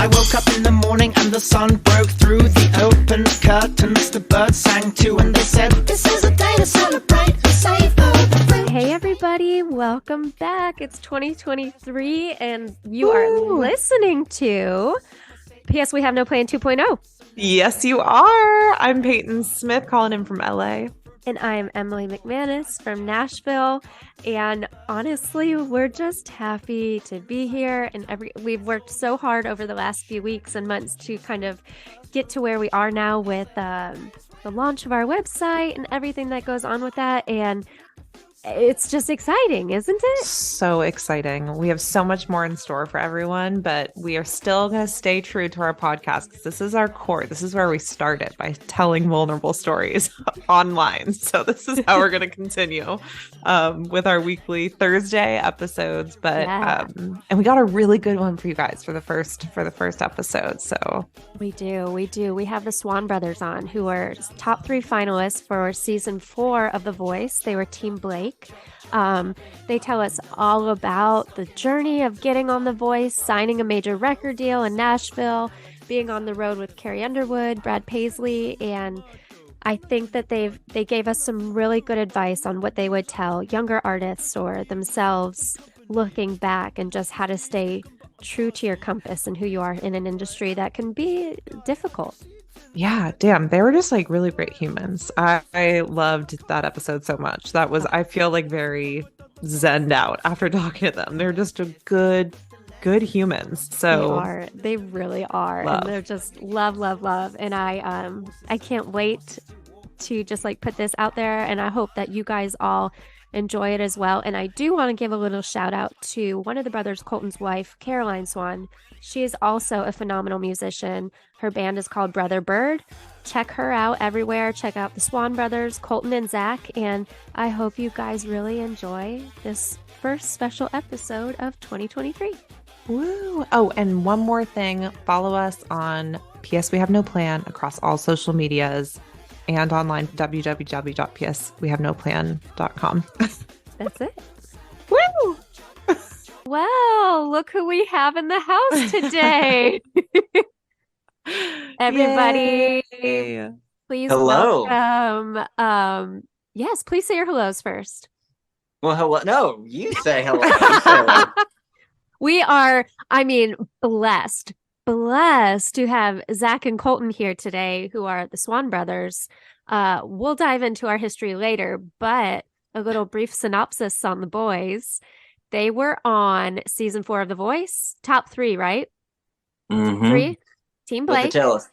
I woke up in the morning and the sun broke through the open curtains. The birds sang too and they said, this is a day to celebrate and savor the fruit. Hey everybody, welcome back. It's 2023 and you are listening to P.S. We Have No Plan 2.0. Yes, you are. I'm Peyton Smith calling in from LA. And I'm Emily McManus from Nashville. And honestly, we're just happy to be here. And we've worked so hard over the last few weeks and months to kind of get to where we are now with the launch of our website and everything that goes on with that. And it's just exciting, isn't it? So exciting. We have so much more in store for everyone, but we are still going to stay true to our podcast because this is our core. This is where we started, by telling vulnerable stories online. So this is how we're going to continue with our weekly Thursday episodes. But and we got a really good one for you guys for the first episode. So we do. We have the Swon Brothers on, who are top 3 finalists for season 4 of The Voice. They were Team Blake. They tell us all about the journey of getting on The Voice, signing a major record deal in Nashville, being on the road with Carrie Underwood, Brad Paisley, and I think that they gave us some really good advice on what they would tell younger artists or themselves looking back, and just how to stay true to your compass and who you are in an industry that can be difficult. Yeah, damn, they were just like really great humans. I loved that episode so much. That was, I feel like, very zenned out after talking to them. They're just a good humans. So they really are. Love. And they're just love. And I can't wait to just like put this out there, and I hope that you guys all enjoy it as well. And I do want to give a little shout out to one of the brothers, Colton's wife, Caroline Swon. She is also a phenomenal musician. Her band is called Brother Bird. Check her out everywhere. Check out the Swon Brothers, Colton and Zach. And I hope you guys really enjoy this first special episode of 2023. Woo! Oh, and one more thing. Follow us on PS We Have No Plan across all social medias and online, www.pswehavenoplan.com. That's it. Woo! Well, look who we have in the house today. Everybody, Yay. please Hello. welcome. Yes, please say your hellos first. Well, hello. No, you say hello. You say hello. We are, blessed to have Zach and Colton here today, who are the Swon Brothers. We'll dive into our history later, but a little brief synopsis on the boys. They were on season 4 of The Voice, top 3, right? Mm-hmm. 3, Team What they Blake. tell us.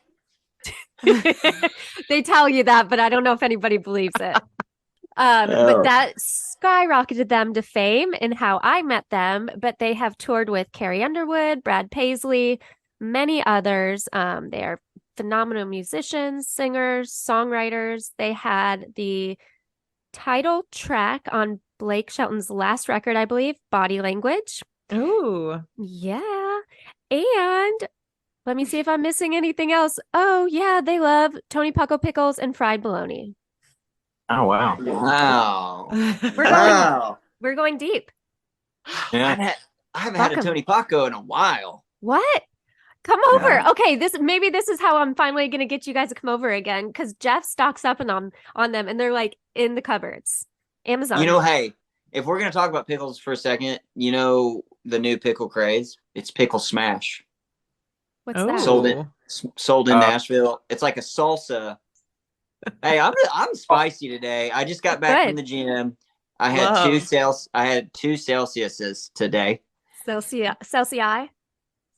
They tell you that, but I don't know if anybody believes it. But that skyrocketed them to fame and how I met them. But they have toured with Carrie Underwood, Brad Paisley, many others. They are phenomenal musicians, singers, songwriters. They had the title track on Blake Shelton's last record, I believe, Body Language. Ooh. Yeah. And let me see if I'm missing anything else. Oh, yeah, they love Tony Pucko Pickles and fried bologna. Oh, wow. Wow. We're going deep. Yeah. I haven't had a Tony Paco in a while. What? Come over. Yeah. Okay, this is how I'm finally going to get you guys to come over again, because Jeff stocks up on them, and they're like in the cupboards. Amazon. Hey, if we're going to talk about pickles for a second, the new pickle craze? It's Pickle Smash. What's that? Sold in Nashville. It's like a salsa. Hey, I'm spicy today. I just got back from the gym. I had two Celsiuses today. Celsius? Celsius.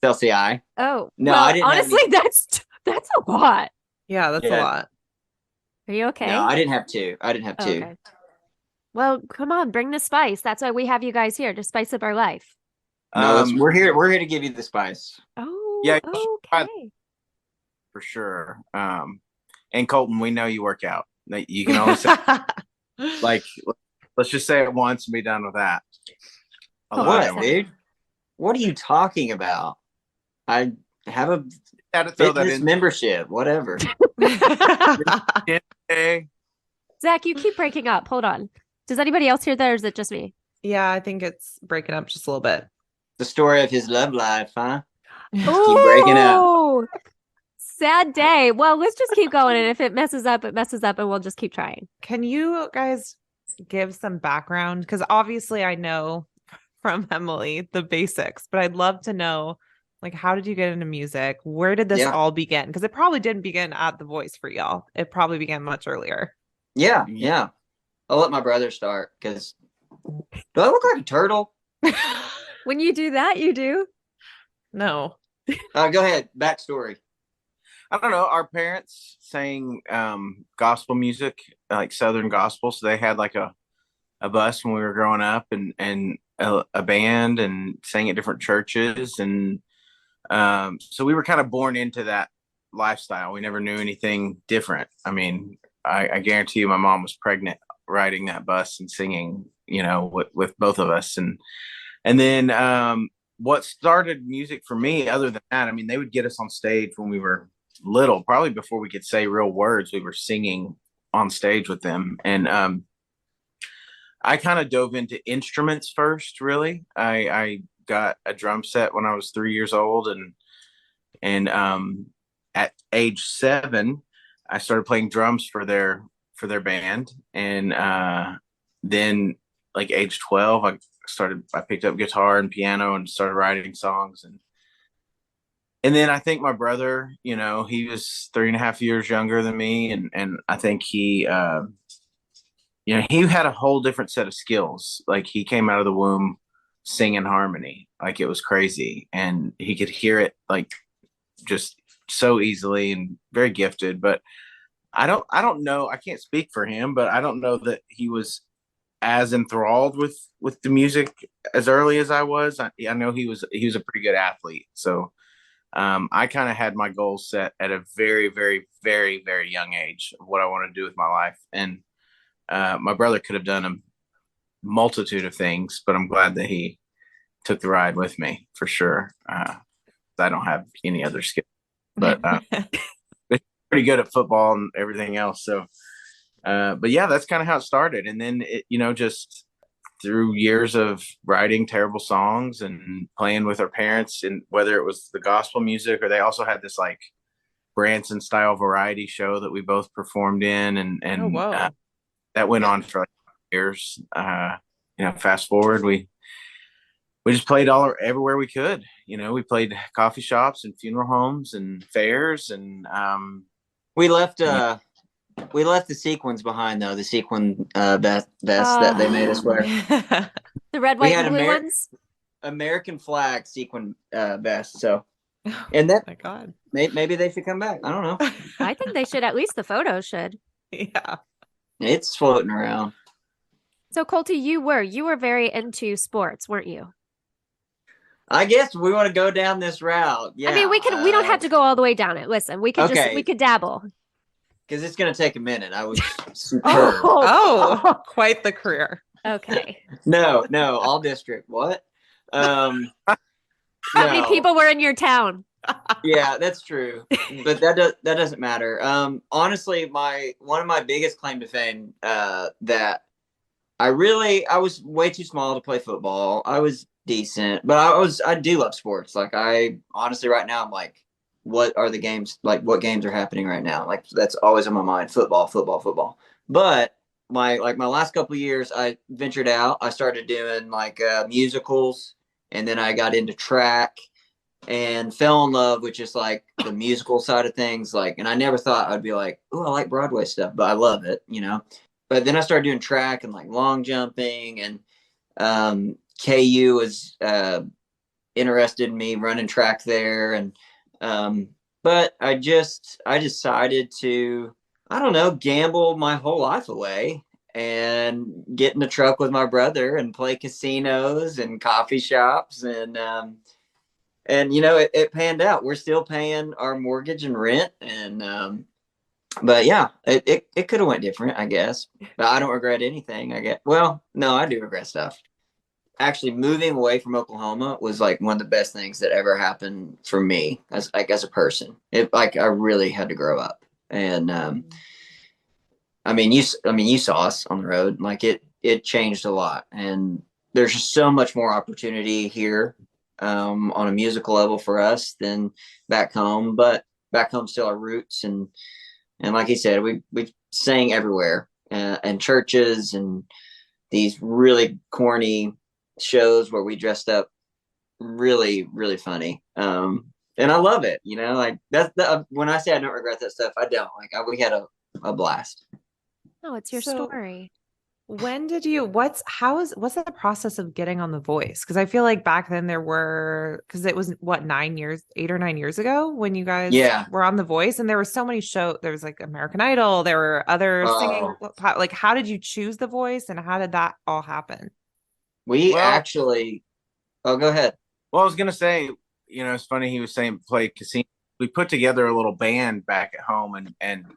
Oh, no, well, I didn't. Honestly, that's a lot. Yeah, that's a lot. Are you okay? No, I didn't have two. Okay. Well, come on, bring the spice. That's why we have you guys here, to spice up our life. No, we're here to give you the spice. Oh, yeah, okay. For sure. And Colton, we know you work out. You can always say, like, let's just say it once and be done with that. What, dude? What are you talking about? I have a fitness membership, whatever. Zach, you keep breaking up. Hold on. Does anybody else hear that, or is it just me? Yeah, I think it's breaking up just a little bit. The story of his love life, huh? Just keep breaking out. Oh, sad day. Well, let's just keep going. And if it messes up, it messes up, and we'll just keep trying. Can you guys give some background? Because obviously I know from Emily the basics, but I'd love to know, like, how did you get into music? Where did this all begin? Because it probably didn't begin at The Voice for y'all. It probably began much earlier. Yeah. I'll let my brother start because do I look like a turtle? When you do that, you do. No. Go ahead. Backstory. I don't know. Our parents sang gospel music, like Southern gospel. So they had like a bus when we were growing up, and a band, and sang at different churches. And so we were kind of born into that lifestyle. We never knew anything different. I mean, I guarantee you my mom was pregnant riding that bus and singing, with both of us. And then what started music for me, other than that, I mean, they would get us on stage when we were little, probably before we could say real words. We were singing on stage with them. And I kind of dove into instruments first, really. I got a drum set when I was 3 years old, and at age 7, I started playing drums for their band, and then like age 12, I picked up guitar and piano and started writing songs, and then I think my brother, he was 3.5 years younger than me, and I think he he had a whole different set of skills. Like, he came out of the womb singing harmony, like it was crazy, and he could hear it like just so easily, and very gifted. But I don't know, I can't speak for him, but I don't know that he was as enthralled with the music as early as I was. I know he was a pretty good athlete. So I kind of had my goals set at a very, very, very, very young age of what I wanted to do with my life. And my brother could have done a multitude of things, but I'm glad that he took the ride with me, for sure. I don't have any other skill, but pretty good at football and everything else. So, but yeah, that's kind of how it started. And then it, just through years of writing terrible songs and playing with our parents, and whether it was the gospel music, or they also had this like Branson style variety show that we both performed in, and that went on for like years. Fast forward, we just played everywhere we could. We played coffee shops and funeral homes and fairs, and we left the sequins behind, though. The sequin vest that they made us wear. The red, white, and blue ones. American flag sequin vest. So, and that, oh my God, maybe they should come back. I don't know. I think they should. At least the photos should. Yeah, it's floating around. So, Colty, you were very into sports, weren't you? I guess we want to go down this route. Yeah. I mean, we don't have to go all the way down it. Listen, we could we could dabble. Because it's going to take a minute. I was superb. Oh, quite the career. Okay. No, all district. What? How many people were in your town? Yeah, that's true. But that doesn't matter. Honestly, one of my biggest claim to fame, that I was way too small to play football. I was decent, but I do love sports. Like, I honestly, right now, I'm like, what are the games, like what games are happening right now? Like, that's always on my mind. Football. But my last couple of years, I ventured out. I started doing like musicals, and then I got into track and fell in love with just like the musical side of things. Like, and I never thought I'd be like, oh, I like Broadway stuff, but I love it, But then I started doing track and like long jumping, and KU was interested in me running track there, and but I decided to, I don't know, gamble my whole life away and get in the truck with my brother and play casinos and coffee shops, and it panned out. We're still paying our mortgage and rent, and but yeah, it could have went different, I guess. But I don't regret anything, I guess. Well, no, I do regret stuff. Actually, moving away from Oklahoma was like one of the best things that ever happened for me as a person. I really had to grow up, and I mean, you saw us on the road. Like, it changed a lot, and there's just so much more opportunity here on a musical level for us than back home. But back home's still our roots, and like he said, we sang everywhere, and churches and these really corny shows where we dressed up really, really funny. And I love it, like that's when I say I don't regret that stuff, I don't. We had a blast. Oh, it's your story. When did you, what's the process of getting on The Voice? Because I feel like back then because it was 8 or 9 years ago when you guys were on The Voice, and there were so many shows. There was like American Idol, there were other singing. Like, how did you choose The Voice, and how did that all happen? Actually, go ahead. Well, I was gonna say, it's funny he was saying play casino. We put together a little band back at home, and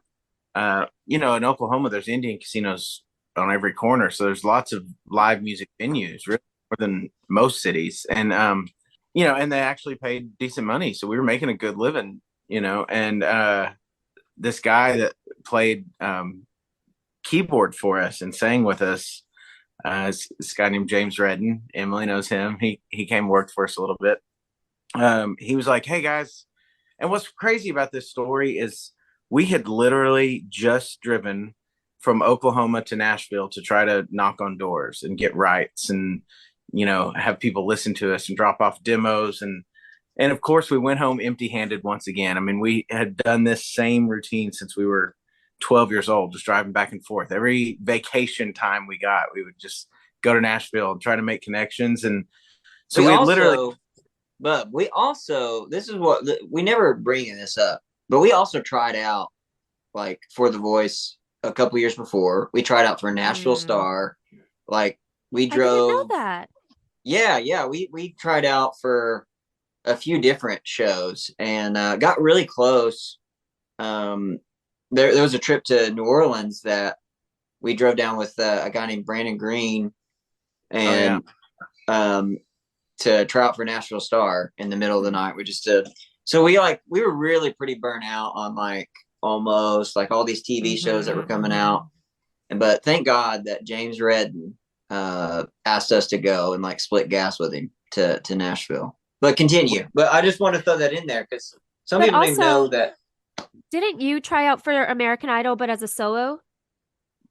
in Oklahoma there's Indian casinos on every corner, so there's lots of live music venues, really more than most cities, and and they actually paid decent money, so we were making a good living, and this guy that played keyboard for us and sang with us, this guy named James Redden. Emily knows him. He came and worked for us a little bit. He was like, "Hey guys," and what's crazy about this story is we had literally just driven from Oklahoma to Nashville to try to knock on doors and get rights and, have people listen to us and drop off demos. And of course we went home empty handed once again. I mean, we had done this same routine since we were 12 years old, just driving back and forth. Every vacation time we got, we would just go to Nashville and try to make connections. And so this is what we never bring this up, but we also tried out for The Voice a couple years before. We tried out for Nashville Star. We drove. I didn't know that. Yeah. We tried out for a few different shows and got really close. There was a trip to New Orleans that we drove down with a guy named Brandon Green, and to try out for Nashville Star in the middle of the night. We just did. So we were really pretty burnt out on almost all these TV shows that were coming out. But thank God that James Redden asked us to go and split gas with him to Nashville. But continue. But I just want to throw that in there because some people didn't know that. Didn't you try out for American Idol, but as a solo?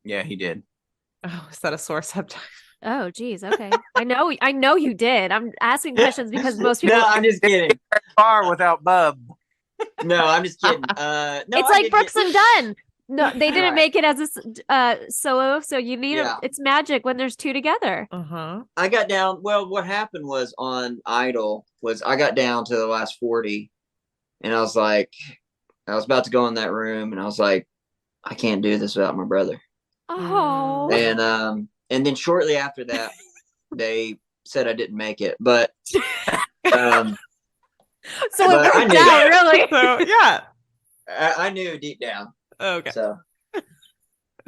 Yeah, he did. Oh, is that a sore subject? Oh, geez. Okay. I know you did. I'm asking questions because most people. No, I'm just kidding. Far without Bub. No, I'm just kidding. No, it's like Brooks and Dunn. No, they didn't make it as a solo, so you need it's magic when there's two together. I got down. Well, what happened was on Idol was I got down to the last 40, and I was about to go in that room, and I was like, I can't do this without my brother. Oh. And then shortly after that, they said I didn't make it, but so it worked out, really. So yeah, I knew deep down. Okay. So.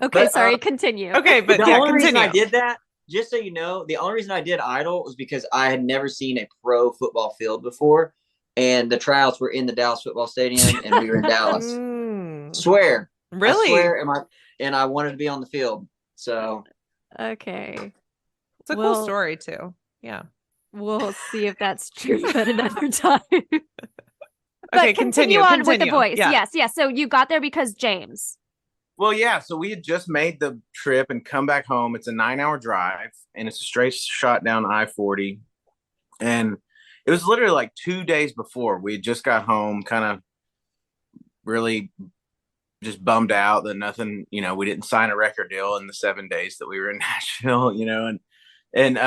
Okay, sorry. Continue. Okay, but the only reason I continue. did that, just so you know, the only reason I did Idol was because I had never seen a pro football field before, and the tryouts were in the Dallas football stadium, and we were in Dallas. Swear, really? I swear, and I wanted to be on the field. So. Okay. It's a cool story too. Yeah. We'll see if that's true at another time. Okay, continue on with The Voice. Yeah. Yes. So you got there because James. Well, yeah. So we had just made the trip and come back home. It's a 9-hour drive, and it's a straight shot down I-40. And it was literally 2 days before we had just got home, kind of really just bummed out that nothing, we didn't sign a record deal in the 7 days that we were in Nashville, and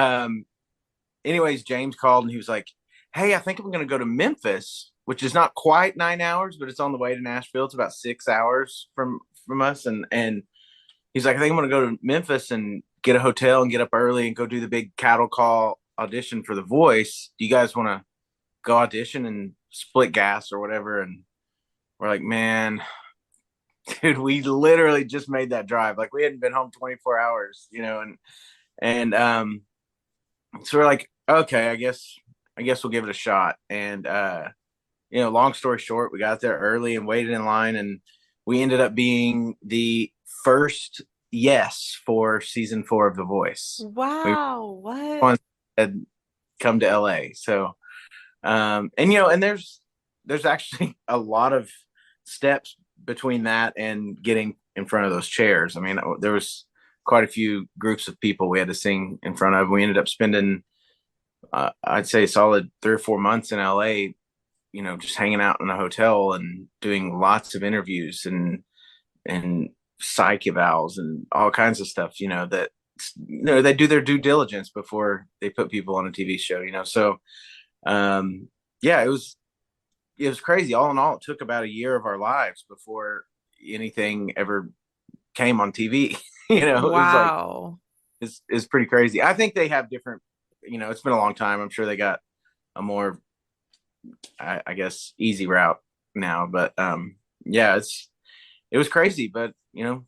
anyways, James called and he was like, "Hey, I think I'm going to go to Memphis," which is not quite 9 hours, but it's on the way to Nashville. It's about 6 hours from us. And he's like, "I think I'm going to go to Memphis and get a hotel and get up early and go do the big cattle call audition for The Voice. Do you guys want to go audition and split gas or whatever?" And we're like, "Man, dude, we literally just made that drive. We hadn't been home 24 hours, and so we're like, okay, I guess we'll give it a shot." And, long story short, we got there early and waited in line, and we ended up being the first yes for season 4 of The Voice. Wow. What? Had come to LA. So And you know, and there's actually a lot of steps between that and getting in front of those chairs. I mean, there was quite a few groups of people we had to sing in front of. We ended up spending I'd say a solid 3 or 4 months in LA, you know, just hanging out in a hotel and doing lots of interviews and psych evals and all kinds of stuff, you know, that, you know, they do their due diligence before they put people on a TV show, you know. So yeah, it was crazy. All in all, it took about a year of our lives before anything ever came on TV. You know, wow. It's pretty crazy. I think they have different, you know, it's been a long time. I'm sure they got a more, I guess, easy route now. But yeah, it was crazy. But, you know,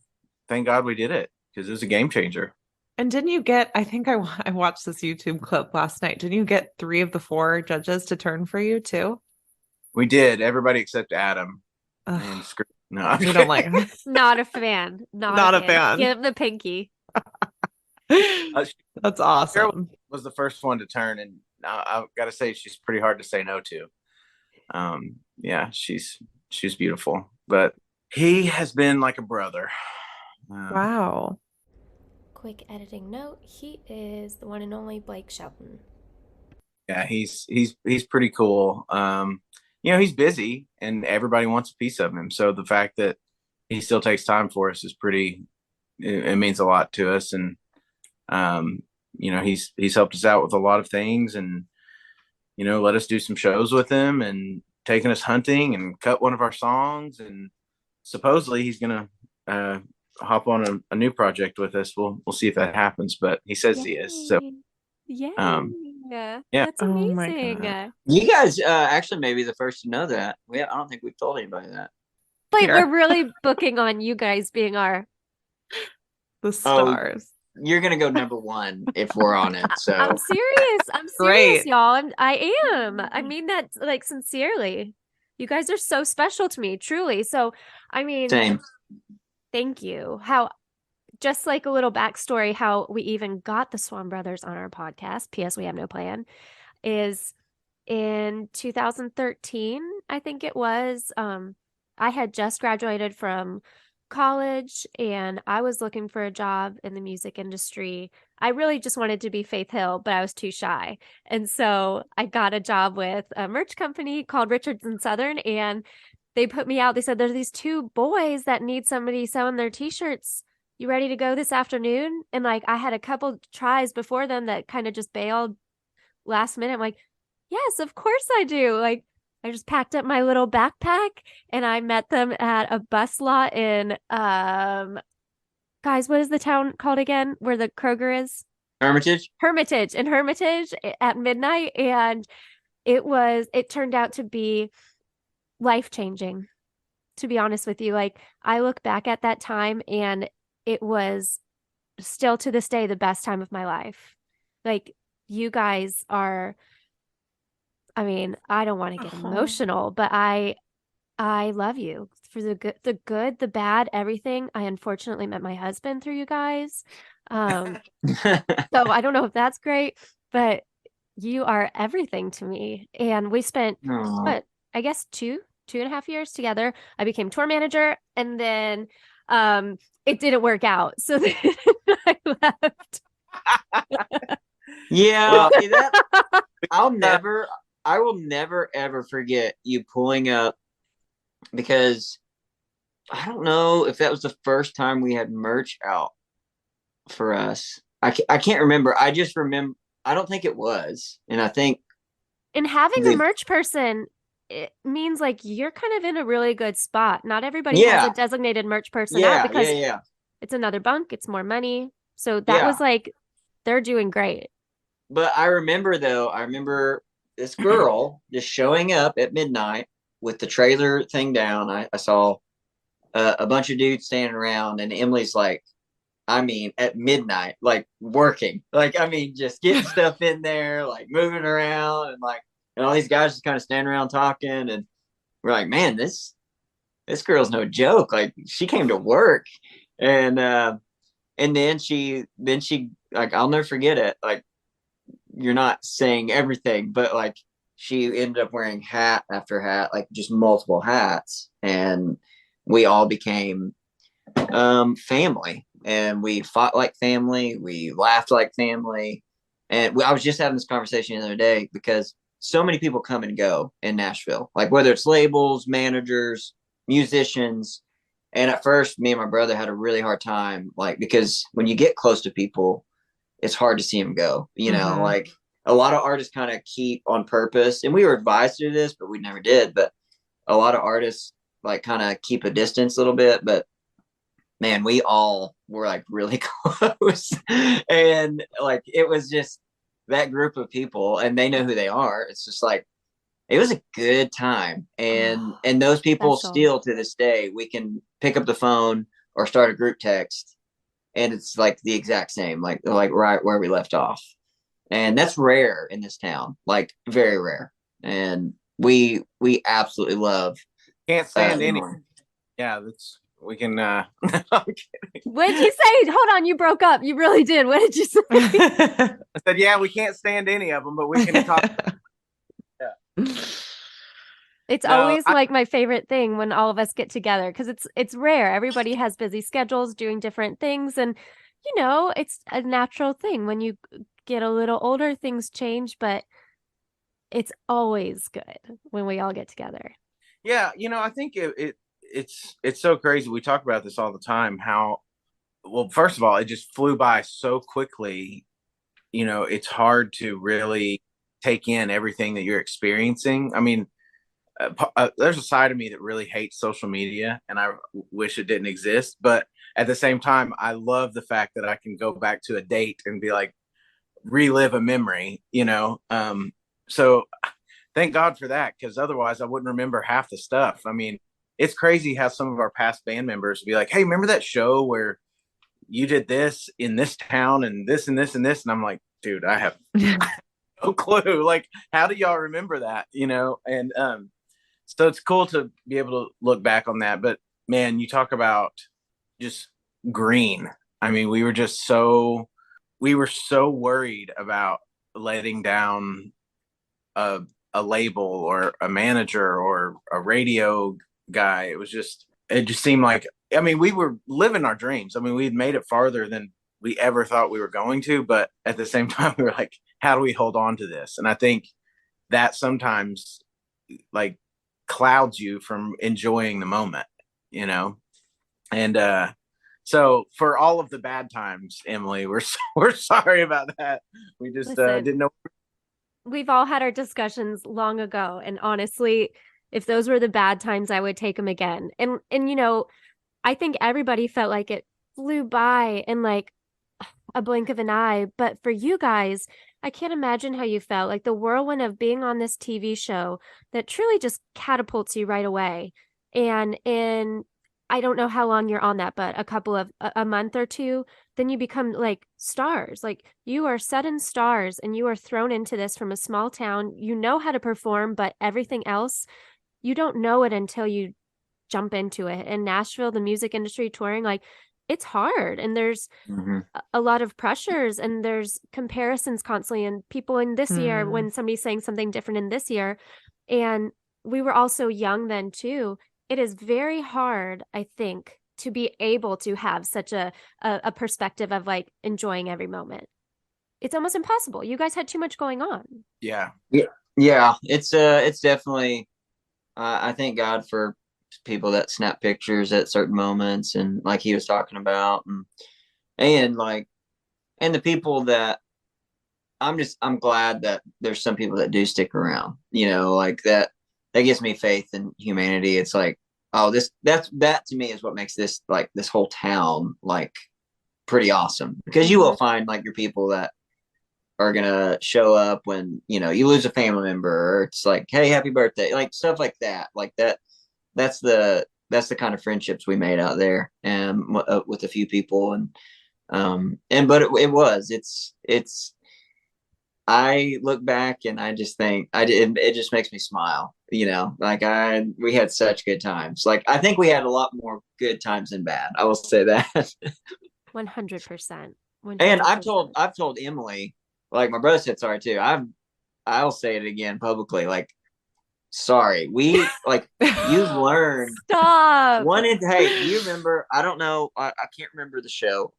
thank God we did it because it was a game changer. And didn't you get, I think I watched this YouTube clip last night. Didn't you get 3 of the 4 judges to turn for you too? We did. Everybody except Adam. And no, we don't like him. Not a fan. Not a fan. Give him the pinky. That's awesome. Cheryl was the first one to turn, and I've got to say she's pretty hard to say no to. Yeah, she's beautiful, but he has been like a brother. Wow. Quick editing note: he is the one and only Blake Shelton. Yeah, he's pretty cool. You know, he's busy, and everybody wants a piece of him. So the fact that he still takes time for us is pretty. It means a lot to us, and you know, he's helped us out with a lot of things, and you know, let us do some shows with him, and taking us hunting, and cut one of our songs, and supposedly he's gonna hop on a new project with us. We'll see if that happens, but he says he is. So yeah, that's amazing. Oh you guys actually may be the first to know that. I don't think we've told anybody that. But we're really booking on you guys being the stars. You're gonna go number 1 if we're on it. So I'm serious. I'm serious, y'all. I am. I mean that like sincerely. You guys are so special to me, truly. So, I mean, same. Thank you. How, just like a little backstory, how we even got the Swon Brothers on our podcast, P.S. We have no plan, is in 2013, I think it was. I had just graduated from college and I was looking for a job in the music industry. I really just wanted to be Faith Hill, but I was too shy. And so I got a job with a merch company called Richards and Southern, and they put me out. They said, there's these 2 boys that need somebody sewing their t-shirts. You ready to go this afternoon? And like, I had a couple tries before then that kind of just bailed last minute. I'm like, yes, of course I do. Like, I just packed up my little backpack and I met them at a bus lot in, guys, what is the town called again? Where the Kroger is? Hermitage at midnight. And it turned out to be life-changing, to be honest with you. Like, I look back at that time and it was still to this day the best time of my life. Like, you guys are, I mean, I don't want to get emotional, but I love you for the good, the bad, everything. I unfortunately met my husband through you guys. So I don't know if that's great, but you are everything to me. And we spent, what, I guess 2.5 years together. I became tour manager, and then it didn't work out. So then I left. Yeah, I will never ever forget you pulling up, because I don't know if that was the first time we had merch out for us. I can't remember. I just remember, I don't think it was. And I think, and having a merch person, it means like you're kind of in a really good spot. Not everybody has a designated merch person out because it's another bunk, it's more money. So that was like, they're doing great. But I remember this girl just showing up at midnight with the trailer thing down. I saw a bunch of dudes standing around, and Emily's like, I mean, at midnight, like working, like, I mean, just getting stuff in there, like moving around, and all these guys just kind of standing around talking. And we're like, man, this girl's no joke. Like, she came to work. And then she like, I'll never forget it. Like, you're not saying everything, but like, she ended up wearing hat after hat, like just multiple hats, and we all became family, and we fought like family, we laughed like family. And I was just having this conversation the other day because so many people come and go in Nashville, like whether it's labels, managers, musicians. And at first, me and my brother had a really hard time, like, because when you get close to people, it's hard to see them go, like a lot of artists kind of keep on purpose. And we were advised to do this, but we never did. But a lot of artists like kind of keep a distance a little bit. But man, we all were like really close. And like it was just that group of people, and they know who they are. It's just like it was a good time. And those people Special. still to this day, we can pick up the phone or start a group text, and it's like the exact same, like right where we left off. And that's rare in this town, like very rare. And we absolutely love Can't stand any. Emily. Yeah, that's we can. I'm kidding. What did you say? Hold on, you broke up. You really did. What did you say? I said, yeah, we can't stand any of them, but we can talk. Yeah. It's No, always like my favorite thing when all of us get together because it's rare. Everybody has busy schedules doing different things, and it's a natural thing. When you get a little older, things change, but it's always good when we all get together. Yeah, I think it's so crazy. We talk about this all the time. How, well, first of all, it just flew by so quickly. It's hard to really take in everything that you're experiencing. I mean, there's a side of me that really hates social media, and I wish it didn't exist. But at the same time, I love the fact that I can go back to a date and be like, relive a memory. So thank God for that, because otherwise I wouldn't remember half the stuff. I mean, it's crazy how some of our past band members be like, hey, remember that show where you did this in this town and this and this and this? And I'm like, dude, I have no clue. Like, how do y'all remember that? And so it's cool to be able to look back on that. But man, you talk about just green. I mean, we were so worried about letting down a label or a manager or a radio guy. It just seemed like, I mean, we were living our dreams. I mean, we'd made it farther than we ever thought we were going to, but at the same time, we were like, how do we hold on to this? And I think that sometimes like clouds you from enjoying the moment, and so for all of the bad times, Emily, we're sorry about that. We just didn't know. We've all had our discussions long ago, and honestly, if those were the bad times, I would take them again. And I think everybody felt like it flew by in like a blink of an eye. But for you guys, I can't imagine how you felt, like the whirlwind of being on this TV show that truly just catapults you right away. And I don't know how long you're on that, but a month or two, then you become like stars. Like you are set in stars and you are thrown into this from a small town. You know how to perform, but everything else, you don't know it until you jump into it. In Nashville, the music industry, touring, like it's hard, and there's a lot of pressures, and there's comparisons constantly, and people in this year, when somebody's saying something different in this year, and we were all so young then too. It is very hard, I think, to be able to have such a perspective of like enjoying every moment. It's almost impossible. You guys had too much going on. Yeah. It's definitely. I thank God for people that snap pictures at certain moments, and like he was talking about, and the people that I'm glad that there's some people that do stick around. Like that gives me faith in humanity. It's like, oh, that to me is what makes this whole town like pretty awesome, because you will find like your people that are gonna show up when you lose a family member, or it's like, hey, happy birthday, like stuff like that. That's the kind of friendships we made out there, and with a few people, but it's I look back and I just think it just makes me smile. We had such good times. Like I think we had a lot more good times than bad. I will say that. 100%. And I've told Emily, like my brother said sorry too. I'll say it again publicly. Like, sorry, we like you've learned. Stop. Hey, do you remember? I don't know. I can't remember the show,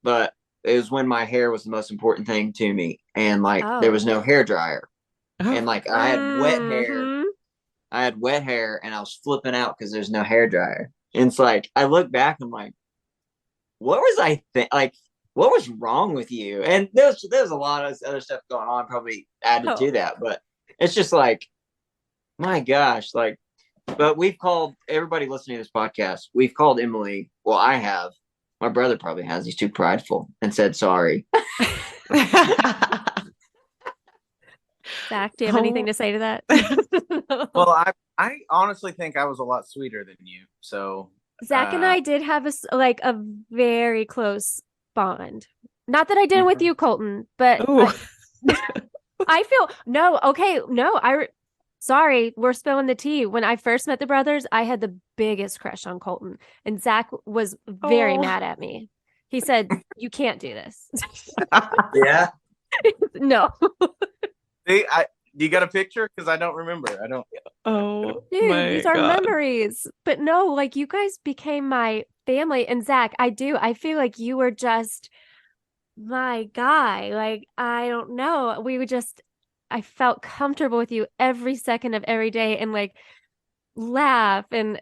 but it was when my hair was the most important thing to me, and like there was no hair dryer, and like I had wet hair. I had wet hair, and I was flipping out because there's no hair dryer. And it's like I look back, I'm like, what was I think? Like, what was wrong with you? And there's a lot of other stuff going on, probably added to that, but it's just like, my gosh, like. But we've called everybody listening to this podcast. We've called Emily. Well, I have. My brother probably has. He's too prideful and said sorry. Zach, do you have anything to say to that? Well, I honestly think I was a lot sweeter than you. So Zach and I did have a very close bond. Not that I did with you, Colton, but I feel sorry, we're spilling the tea. When I first met the brothers, I had the biggest crush on Colton, and Zach was very mad at me. He said, "You can't do this." Yeah. No. See, you got a picture? Because I don't remember. I don't. Oh, dude, these are memories. But no, like you guys became my family. And Zach, I feel like you were just my guy. Like, I don't know. I felt comfortable with you every second of every day and like laugh. And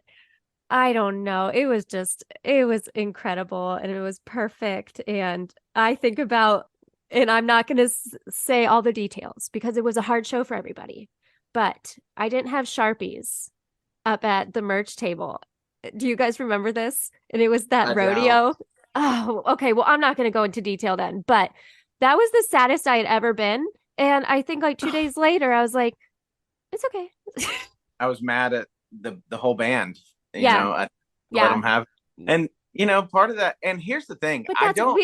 I don't know. It was incredible and it was perfect. And I think about, and I'm not going to say all the details because it was a hard show for everybody, but I didn't have Sharpies up at the merch table. Do you guys remember this? And it was that rodeo. Oh, okay. Well, I'm not going to go into detail then, but that was the saddest I had ever been. And I think like 2 days later, I was like, it's okay. I was mad at the whole band. You know, I let them have, and you know, part of that. And here's the thing: go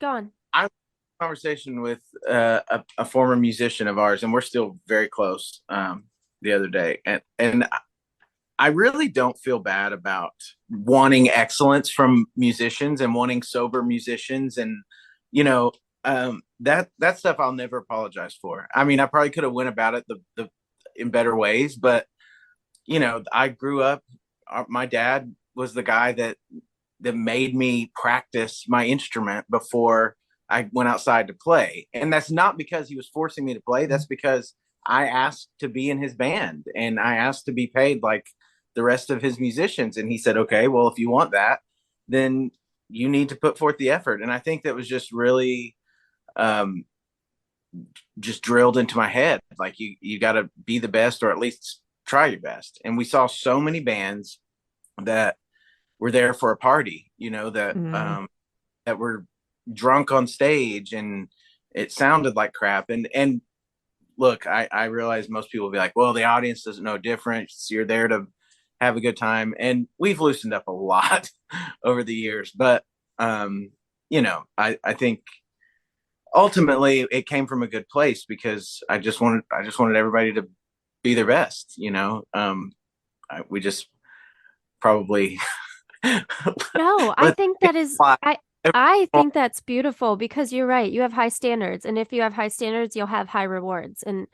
on. I had a conversation with a former musician of ours, and we're still very close. The other day, and I really don't feel bad about wanting excellence from musicians and wanting sober musicians, and you know, that stuff I'll never apologize for. I mean, I probably could have went about it the in better ways, but you know, I grew up. My dad was the guy that made me practice my instrument before I went outside to play, and that's not because he was forcing me to play. That's because I asked to be in his band, and I asked to be paid like the rest of his musicians. And he said, "Okay, well, if you want that, then you need to put forth the effort." And I think that was just really just drilled into my head. Like you got to be the best, or at least try your best. And we saw so many bands that were there for a party, you know, that that were drunk on stage and it sounded like crap. And look, I realize most people will be like, well, the audience doesn't know difference. You're there to have a good time. And we've loosened up a lot over the years. But you know, I think ultimately it came from a good place because I just wanted everybody to be their best, you know. We just probably no, I think that is I think that's beautiful because you're right. You have high standards, and if you have high standards, you'll have high rewards, and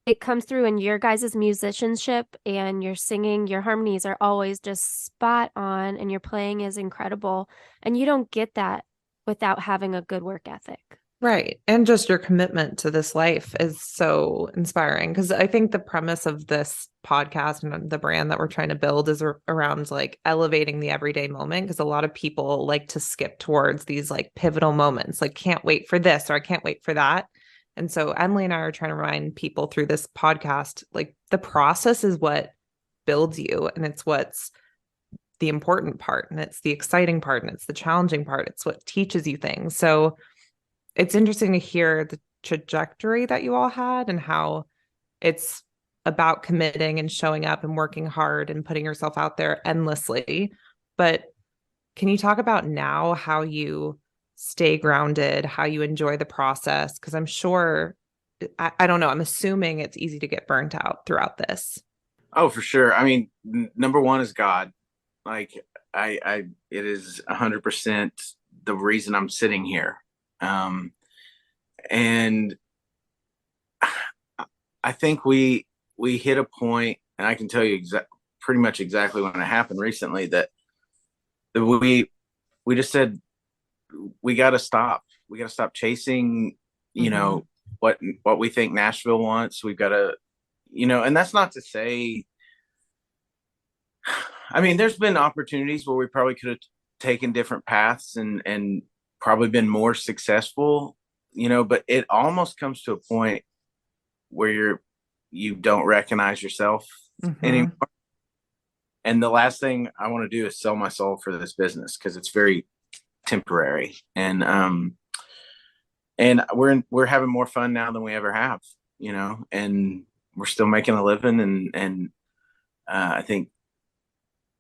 it comes through in your guys' musicianship and your singing. Your harmonies are always just spot on, and your playing is incredible, and you don't get that without having a good work ethic. Right. And just your commitment to this life is so inspiring because I think the premise of this podcast and the brand that we're trying to build is around like elevating the everyday moment, because a lot of people like to skip towards these like pivotal moments, like can't wait for this or I can't wait for that. And so Emily and I are trying to remind people through this podcast, like the process is what builds you, and it's what's the important part, and it's the exciting part, and it's the challenging part. It's what teaches you things. So it's interesting to hear the trajectory that you all had and how it's about committing and showing up and working hard and putting yourself out there endlessly. But can you talk about now how you stay grounded, how you enjoy the process? Because I'm sure, I don't know, I'm assuming it's easy to get burnt out throughout this. Oh, for sure. I mean, number one is God. Like it is 100% the reason I'm sitting here. And I think we hit a point, and I can tell you pretty much exactly when it happened recently, that we just said we got to stop. We got to stop chasing, you know, what we think Nashville wants. We've got to, you know, and that's not to say. I mean, there's been opportunities where we probably could have taken different paths and probably been more successful, you know, but it almost comes to a point where you don't recognize yourself anymore. And the last thing I want to do is sell my soul for this business, because it's very temporary. And we're having more fun now than we ever have, you know, and we're still making a living. And I think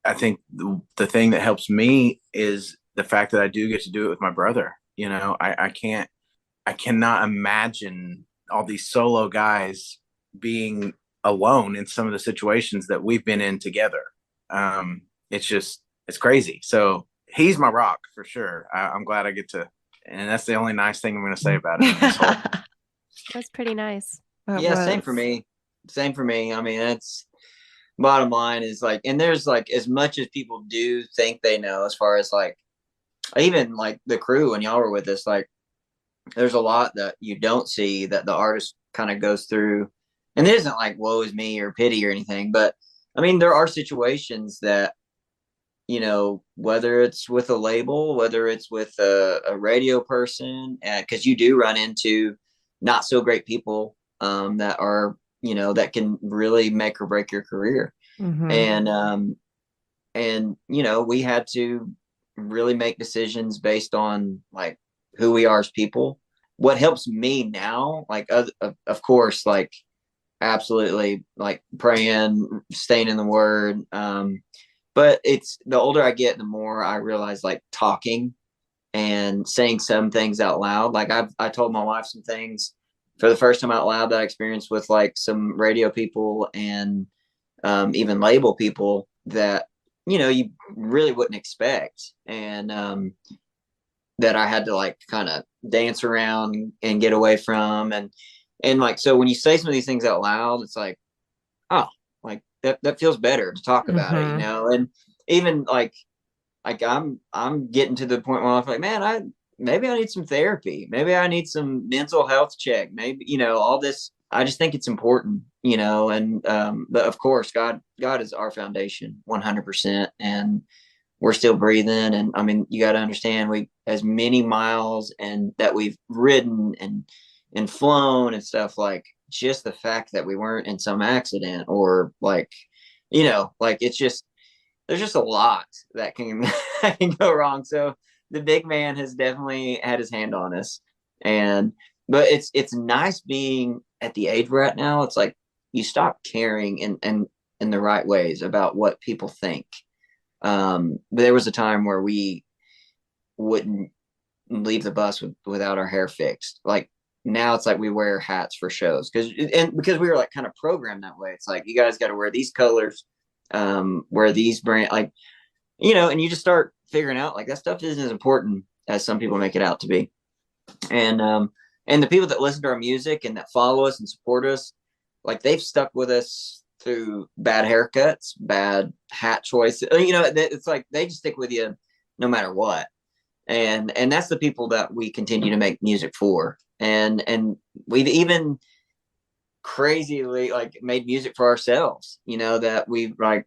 the thing that helps me is the fact that I do get to do it with my brother. You know, I cannot imagine all these solo guys being alone in some of the situations that we've been in together. It's crazy. So he's my rock for sure. I'm glad I get to, and that's the only nice thing I'm going to say about it. That's pretty nice. Yeah, same for me. Same for me. I mean, that's bottom line is like, and there's like, as much as people do think they know, as far as like, even like the crew when y'all were with us, like there's a lot that you don't see that the artist kind of goes through. And it isn't like woe is me or pity or anything, but I mean, there are situations that, you know, whether it's with a label, whether it's with a radio person, because you do run into not so great people that are, you know, that can really make or break your career. And you know, we had to really make decisions based on like who we are as people. What helps me now, like of course, like absolutely, like praying, staying in the word. But it's the older I get, the more I realize like talking and saying some things out loud. Like I told my wife some things for the first time out loud that I experienced with like some radio people and even label people that, you know, you really wouldn't expect. And that I had to like kind of dance around and get away from. And like, so when you say some of these things out loud, it's like, oh, like that feels better to talk about it, you know? And even like I'm getting to the point where I'm like, man, maybe I need some therapy. Maybe I need some mental health check. Maybe, you know, all this, I just think it's important, you know, and, but of course, God is our foundation 100%. And we're still breathing. And I mean, you got to understand, we, as many miles and that we've ridden and flown and stuff, like just the fact that we weren't in some accident or like, you know, like it's just, there's just a lot that can, that can go wrong. So the big man has definitely had his hand on us. But it's nice being at the age we're at now. It's like you stop caring in the right ways about what people think. But there was a time where we wouldn't leave the bus without our hair fixed. Like now it's like we wear hats for shows because we were like kind of programmed that way. It's like, you guys got to wear these colors, wear these brand, like, you know, and you just start figuring out like that stuff isn't as important as some people make it out to be. And the people that listen to our music and that follow us and support us, like they've stuck with us through bad haircuts, bad hat choices. You know, it's like they just stick with you no matter what. And that's the people that we continue to make music for. And we've even crazily like made music for ourselves, you know, that we like,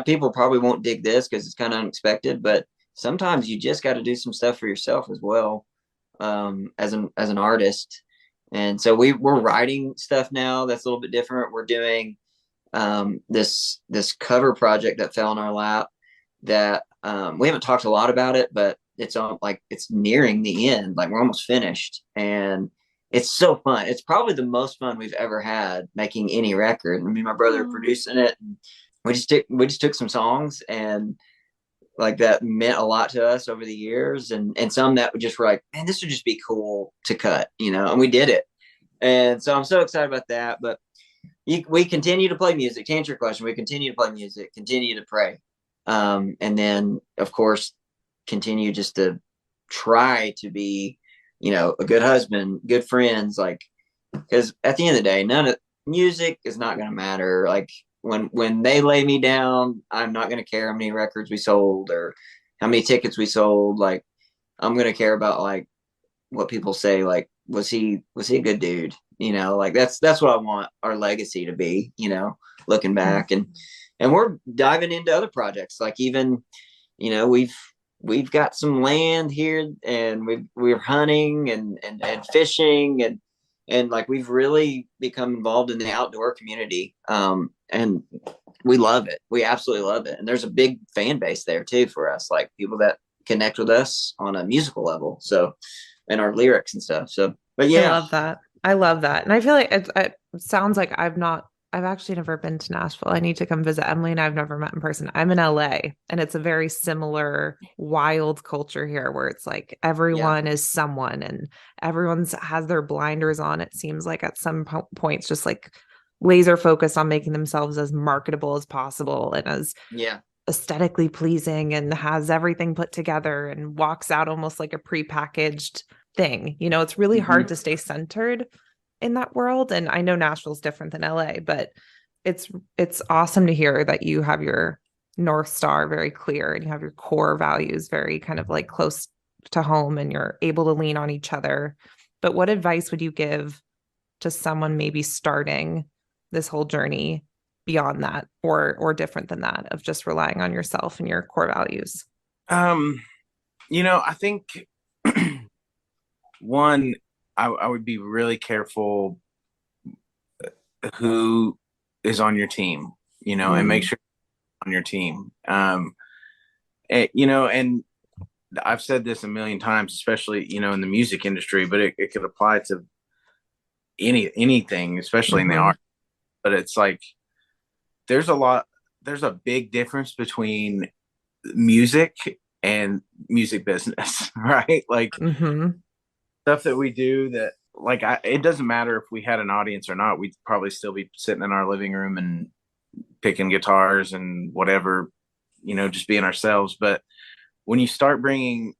people probably won't dig this because it's kind of unexpected, but sometimes you just got to do some stuff for yourself as well, as an artist. And so we're writing stuff now that's a little bit different. We're doing this cover project that fell in our lap that we haven't talked a lot about it, but it's on, like, it's nearing the end, like we're almost finished, and it's so fun. It's probably the most fun we've ever had making any record. I mean, my brother producing it, and we just took some songs, and like that meant a lot to us over the years, and some that just were like, man, this would just be cool to cut, you know, and we did it. And so I'm so excited about that. But we continue to play music. To answer your question, we continue to play music, continue to pray, and then of course continue just to try to be, you know, a good husband, good friends, like, because at the end of the day, music is not going to matter. Like when they lay me down, I'm not going to care how many records we sold or how many tickets we sold. Like I'm going to care about like what people say. Like was he a good dude? Like that's what I want our legacy to be. Looking back and we're diving into other projects. Like even we've got some land here and we're hunting and fishing and like we've really become involved in the outdoor community. And we love it. We absolutely love it. And there's a big fan base there too for us, like people that connect with us on a musical level. So, and our lyrics and stuff. So, but yeah. I love that. And I feel like it sounds like I've actually never been to Nashville. I need to come visit. Emily and I've never met in person. I'm in LA and it's a very similar wild culture here where it's like everyone is someone and everyone's has their blinders on. It seems like at some points, just like laser focused on making themselves as marketable as possible and as aesthetically pleasing and has everything put together and walks out almost like a prepackaged thing. It's really hard to stay centered in that world. And I know Nashville's different than LA, but it's awesome to hear that you have your North Star very clear and you have your core values very kind of like close to home and you're able to lean on each other. But what advice would you give to someone maybe starting this whole journey beyond that or different than that of just relying on yourself and your core values? I think one, I would be really careful who is on your team, and make sure on your team. And I've said this a million times, especially, in the music industry, but it could apply to anything, especially in the art. But it's like, there's a big difference between music and music business, right? Like stuff that we do that like it doesn't matter if we had an audience or not, we'd probably still be sitting in our living room and picking guitars and whatever, just being ourselves. But when you start bringing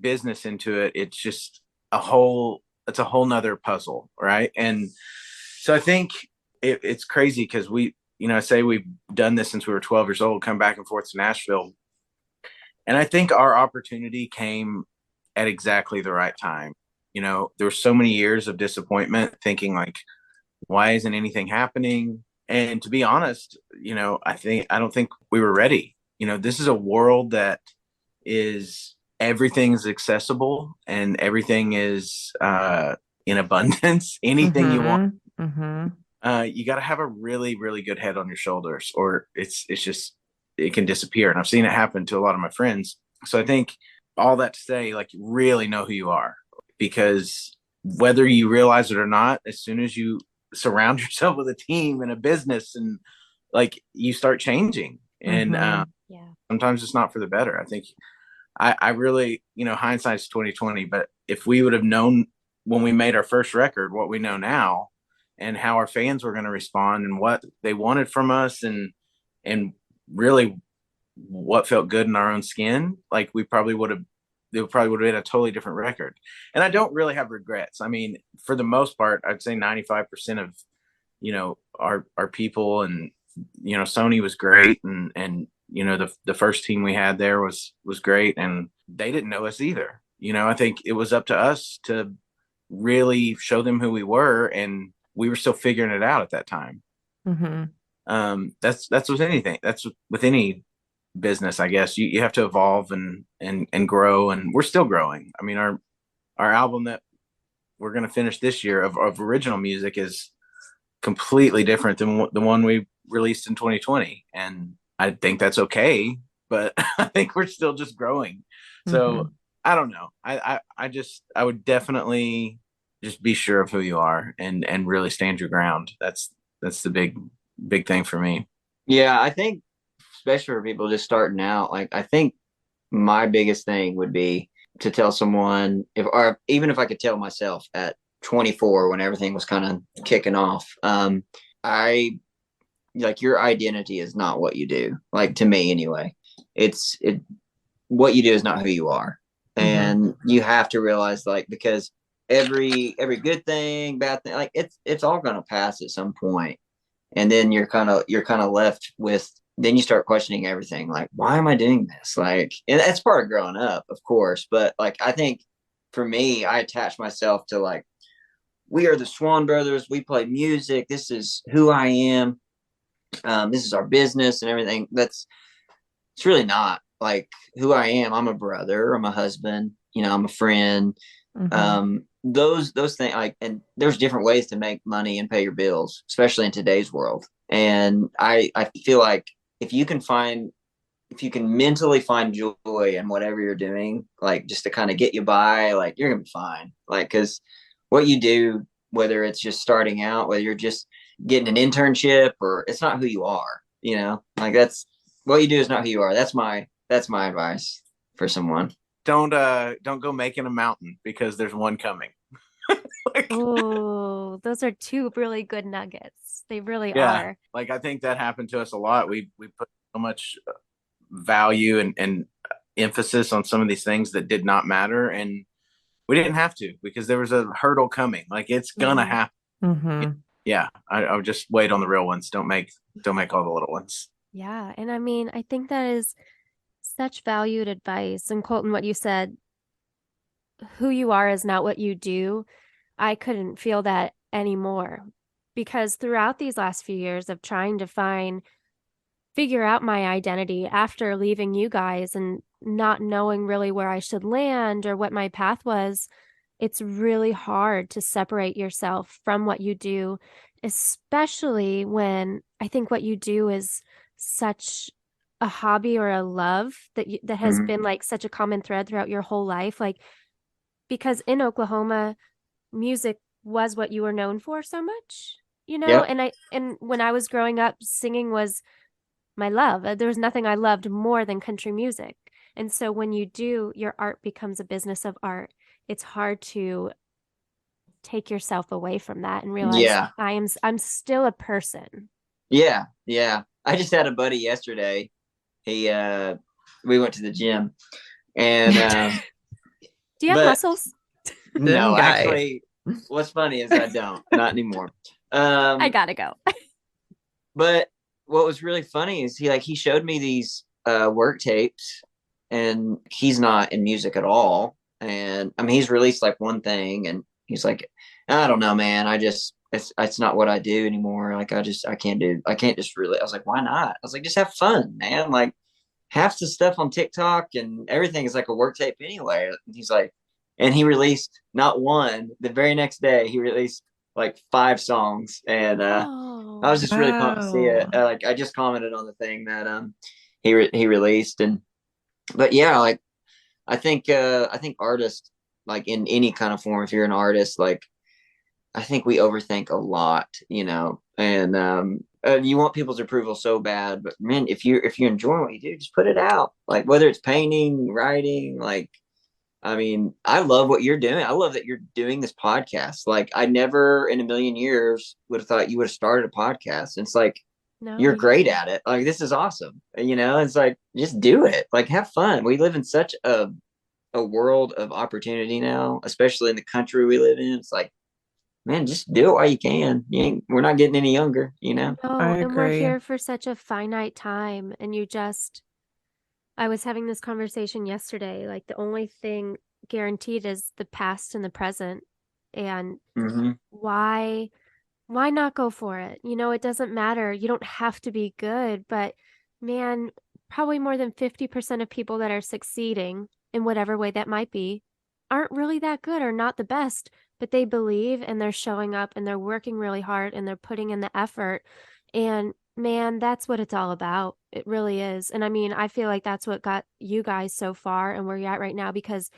business into it, it's just a whole nother puzzle, right? And so I think it's crazy because I say we've done this since we were 12 years old, come back and forth to Nashville. And I think our opportunity came at exactly the right time. There were so many years of disappointment thinking like, why isn't anything happening? And to be honest, I don't think we were ready. This is a world that is everything's accessible and everything is in abundance. Anything you want. You got to have a really, really good head on your shoulders or it's just, it can disappear. And I've seen it happen to a lot of my friends. So I think all that to say, like, really know who you are, because whether you realize it or not, as soon as you surround yourself with a team and a business and like you start changing and sometimes it's not for the better. I think I really, hindsight's 2020, but if we would have known when we made our first record, what we know now and how our fans were going to respond and what they wanted from us and really what felt good in our own skin, like it probably would have been a totally different record. And I don't really have regrets. I mean, for the most part, I'd say 95% of, our people and, Sony was great. And, the first team we had there was great and they didn't know us either. I think it was up to us to really show them who we were and we were still figuring it out at that time. That's with anything. That's with any business, I guess. You have to evolve and grow, and we're still growing. I mean, our album that we're going to finish this year of original music is completely different than the one we released in 2020, and I think that's okay, but I think we're still just growing. So I don't know. I would definitely just be sure of who you are and really stand your ground. That's the big thing for me. Yeah, I think especially for people just starting out, like I think my biggest thing would be to tell someone even if I could tell myself at 24 when everything was kind of kicking off, your identity is not what you do. Like to me anyway, what you do is not who you are. And you have to realize because every good thing, bad thing, like it's all gonna pass at some point. And then you're kind of left with, then you start questioning everything. Like, why am I doing this? Like, and that's part of growing up, of course. But like, I think for me, I attach myself to like, we are the Swon Brothers. We play music. This is who I am. This is our business and everything. It's really not like who I am. I'm a brother. I'm a husband. I'm a friend. Those things, like, and there's different ways to make money and pay your bills, especially in today's world. And I feel like if you can mentally find joy in whatever you're doing, like just to kind of get you by, like you're gonna be fine. Like, because what you do, whether it's just starting out, whether you're just getting an internship, or it's not who you are, like that's what you do is not who you are. That's my advice for someone. Don't go making a mountain because there's one coming. Oh, those are two really good nuggets. They really are. Like, I think that happened to us a lot. We put so much value and emphasis on some of these things that did not matter, and we didn't have to, because there was a hurdle coming. Like, it's gonna happen. Yeah, I would just wait on the real ones. Don't make all the little ones. Yeah, and I mean, I think that is such valued advice. And Colton, what you said, who you are is not what you do. I couldn't feel that anymore, because throughout these last few years of trying to figure out my identity after leaving you guys and not knowing really where I should land or what my path was, it's really hard to separate yourself from what you do, especially when I think what you do is such a hobby or a love that has been like such a common thread throughout your whole life. Like, because in Oklahoma, music was what you were known for so much, Yep. and when I was growing up, singing was my love. There was nothing I loved more than country music. And so when you do, your art becomes a business of art. It's hard to take yourself away from that and realize I'm still a person. Yeah. I just had a buddy yesterday. We went to the gym, and do you have muscles? No, actually, what's funny is I don't, not anymore. I gotta go. But what was really funny is he showed me these work tapes, and he's not in music at all. And I mean, he's released like one thing, and he's like, I don't know, man. It's not what I do anymore. Like, I can't just really. I was like, why not? I was like, just have fun, man. Like, half the stuff on TikTok and everything is like a work tape anyway. And he's like, and he released not one. The very next day, he released like 5 songs, and I was just really pumped to see it. Like, I just commented on the thing that he released, but yeah, like I think artists, like in any kind of form, if you're an artist, like I think we overthink a lot, and you want people's approval so bad. But man, if you enjoy what you do, just put it out. Like, whether it's painting, writing, like, I mean, I love what you're doing. I love that you're doing this podcast. Like, I never in a million years would have thought you would have started a podcast. And it's like, you're great at it. Like, this is awesome. It's like, just do it. Like, have fun. We live in such a world of opportunity now, especially in the country we live in. It's like, man, just do it while you can. We're not getting any younger, No, I and we're agree. here for such a finite time. And I was having this conversation yesterday. Like, the only thing guaranteed is the past and the present. And why not go for it? It doesn't matter. You don't have to be good, but man, probably more than 50% of people that are succeeding in whatever way that might be aren't really that good or not the best, but they believe and they're showing up and they're working really hard and they're putting in the effort. And man, that's what it's all about. It really is. And I mean, I feel like that's what got you guys so far and where you're at right now, because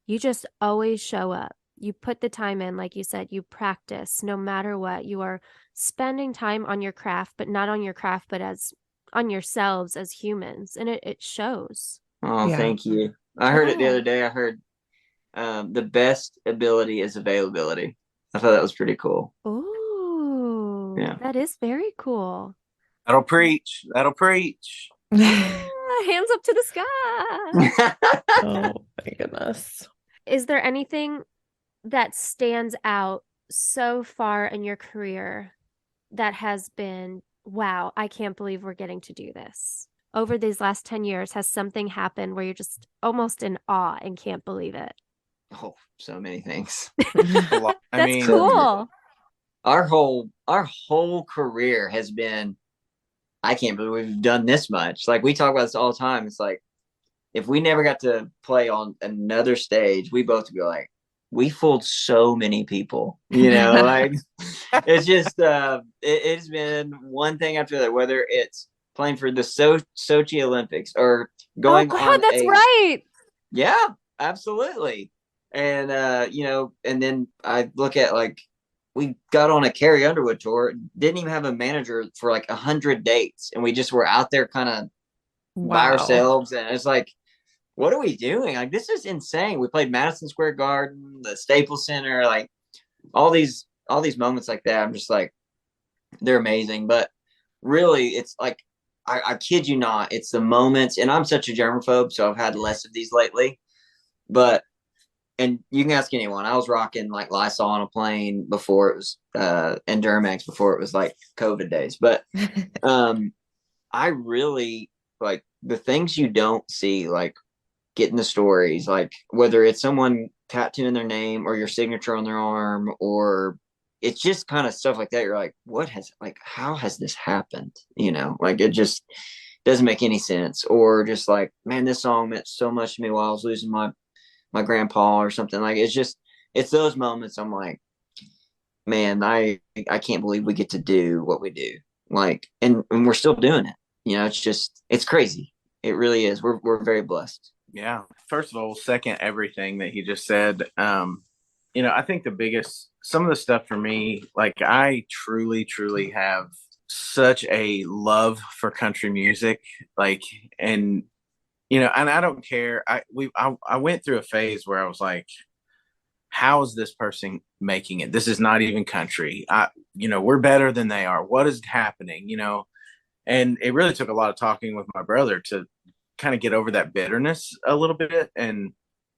you just always show up. You put the time in, like you said, you practice no matter what. You are spending time on your craft, but not on your craft, but as on yourselves as humans. And it shows. Oh, Thank you. I heard it the other day. I heard the best ability is availability. I thought that was pretty cool. Oh, yeah. That is very cool. That'll preach. Hands up to the sky. Oh my goodness. Is there anything that stands out so far in your career that has been, wow, I can't believe we're getting to do this? Over these last 10 years, has something happened where you're just almost in awe and can't believe it? Oh, so many things. That's cool. Our whole career has been, I can't believe we've done this much. Like, we talk about this all the time. It's like, if we never got to play on another stage, we both would be like, we fooled so many people, like it's just, it's been one thing after that, whether it's playing for the Sochi Olympics or going on that's right. Yeah, absolutely. And, and then I look at, like, we got on a Carrie Underwood tour, didn't even have a manager for like 100 dates. And we just were out there kind of by ourselves. And it's like, what are we doing? Like, this is insane. We played Madison Square Garden, the Staples Center, like all these moments like that. I'm just like, they're amazing. But really, it's like, I kid you not, it's the moments. And I'm such a germaphobe, so I've had less of these lately. But, and you can ask anyone, I was rocking like Lysol on a plane before it was, and Duramax before it was like COVID days. But I really like the things you don't see, like getting the stories, like whether it's someone tattooing their name or your signature on their arm, or it's just kind of stuff like that. You're like, how has this happened? Like, it just doesn't make any sense. Or just like, man, this song meant so much to me while I was losing my grandpa or something. Like, it's those moments I'm like, man, I can't believe we get to do what we do. Like, and we're still doing it. It's crazy. It really is. We're very blessed. Yeah. First of all, second everything that he just said. I think some of the stuff for me, like, I truly, truly have such a love for country music. Like, and I don't care. I went through a phase where I was like, how is this person making it? This is not even country. We're better than they are. What is happening? And it really took a lot of talking with my brother to kind of get over that bitterness a little bit. And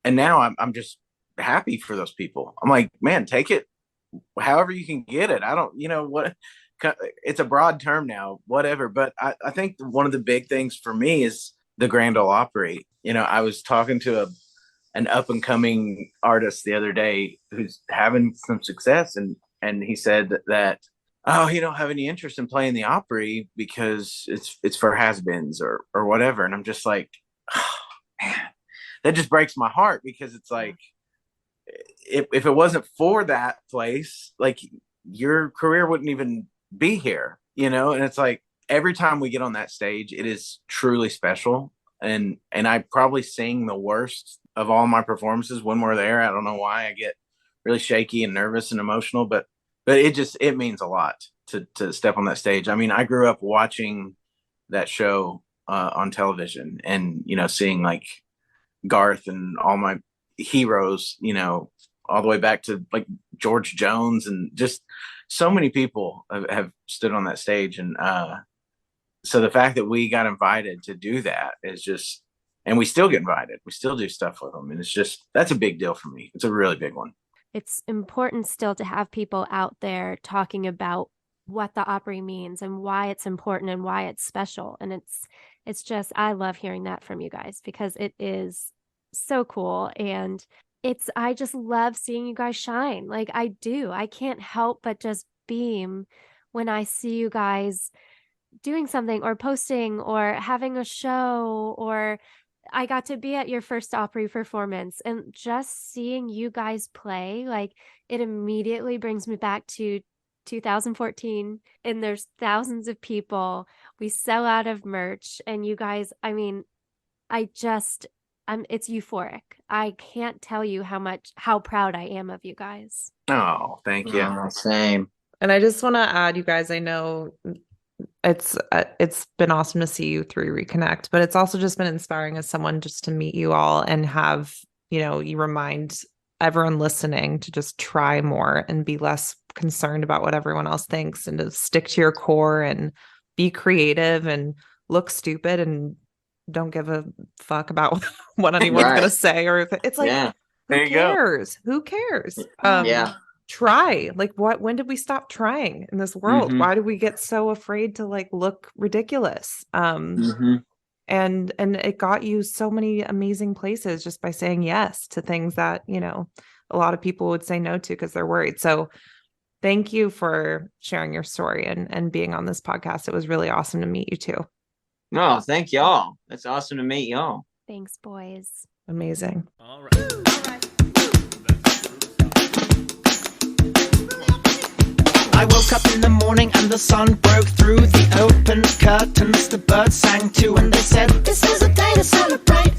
now I'm just happy for those people. I'm like, man, take it however you can get it. I don't, what, it's a broad term now, whatever. But I think one of the big things for me is the Grand Ole Opry. I was talking to an up and coming artist the other day who's having some success. And he said that, oh, he don't have any interest in playing the Opry because it's for has-beens or whatever. And I'm just like, oh, man, that just breaks my heart, because it's like, if it wasn't for that place, like, your career wouldn't even be here, and it's like, every time we get on that stage, it is truly special. And I probably sing the worst of all my performances when we're there. I don't know why. I get really shaky and nervous and emotional, but it means a lot to step on that stage. I mean, I grew up watching that show on television, and seeing like Garth and all my heroes, all the way back to like George Jones, and just so many people have stood on that stage. And so the fact that we got invited to do that is just, and we still get invited, we still do stuff with them, and that's a big deal for me. It's a really big one. It's important still to have people out there talking about what the Opry means and why it's important and why it's special. And it's just, I love hearing that from you guys, because it is so cool. And I just love seeing you guys shine. Like, I do. I can't help but just beam when I see you guys doing something or posting or having a show, or I got to be at your first Opry performance, and just seeing you guys play, like, it immediately brings me back to 2014, and there's thousands of people. We sell out of merch, and you guys, I mean, it's euphoric. I can't tell you how proud I am of you guys. Oh, thank you. Same. And I just want to add, you guys, I know it's been awesome to see you three reconnect, but it's also just been inspiring as someone just to meet you all and have, you remind everyone listening to just try more and be less concerned about what everyone else thinks, and to stick to your core and be creative and look stupid and don't give a fuck about what anyone's going to say. Or it's like, There you go. Who cares? Yeah. Try. Like, when did we stop trying in this world? Mhm. Why do we get so afraid to like look ridiculous? Mhm. And it got you so many amazing places just by saying yes to things that, you know, a lot of people would say no to because they're worried. So thank you for sharing your story and being on this podcast. It was really awesome to meet you too. No, thank y'all. It's awesome to meet y'all. Thanks, boys. Amazing. All right. I woke up in the morning and the sun broke through the open curtains. The birds sang too and they said, "This is a day to celebrate."